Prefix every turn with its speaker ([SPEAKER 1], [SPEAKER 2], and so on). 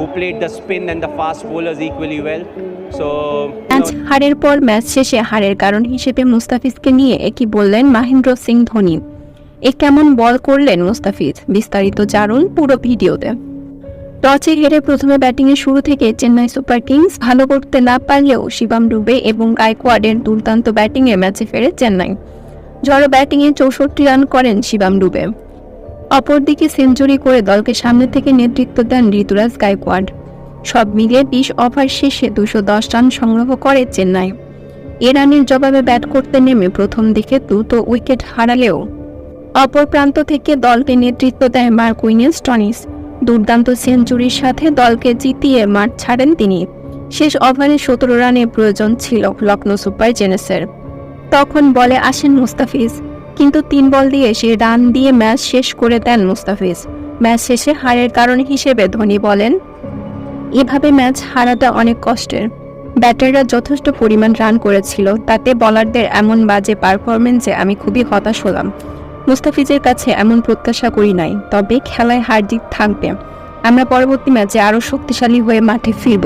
[SPEAKER 1] who played the spin and the fast bowlers equally well. So
[SPEAKER 2] match হারের পর match শেষে হারের কারণ হিসেবে মুস্তাফিজকে নিয়ে একই বললেন মহেন্দ্র সিং ধোনি। কেমন বল করলেন মুস্তাফিজ, বিস্তারিত জানুন পুরো ভিডিওতে। টসে হেরে প্রথমে ব্যাটিংয়ের শুরু থেকে চেন্নাই সুপার কিংস ভালো করতে না পারলেও শিবম ডুবে এবং গায়কোয়াড়ের দুর্দান্ত ব্যাটিংয়ে ম্যাচে ফেরে চেন্নাই। ঝড়ো ব্যাটিংয়ে 64 রান করেন শিবম ডুবে। অপরদিকে সেঞ্চুরি করে দলকে সামনে থেকে নেতৃত্ব দেন ঋতুরাজ গায়কোয়াড়। সব মিলিয়ে 20 ওভার শেষে 210 রান সংগ্রহ করে চেন্নাই। এ রানের জবাবে ব্যাট করতে নেমে প্রথম দিকে দ্রুত উইকেট হারালেও অপর প্রান্ত থেকে দলকে নেতৃত্ব দেয় মার্কুইনেস টনিস। দুর্দান্ত সেঞ্চুরির সাথে দলকে জিতিয়ে মাঠ ছাড়েন তিনি। শেষ ওভারে 17 রানের প্রয়োজন ছিল লখনৌ সুপার জায়ান্টসের। তখন বলে আসেন মুস্তাফিজ, কিন্তু 3 বল দিয়ে সে রান দিয়ে ম্যাচ শেষ করে দেন মুস্তাফিজ। ম্যাচ শেষে হারের কারণ হিসেবে ধোনি বলেন, এভাবে ম্যাচ হারাটা অনেক কষ্টের। ব্যাটাররা যথেষ্ট পরিমাণ রান করেছিল, তাতে বলারদের এমন বাজে পারফরমেন্সে আমি খুবই হতাশ হলাম। মুস্তাফিজের কাছে এমন প্রত্যাশা করি নাই, তবে খেলায় হার জিত থাকবে। আমরা পরবর্তী ম্যাচে আরও শক্তিশালী হয়ে মাঠে ফিরব।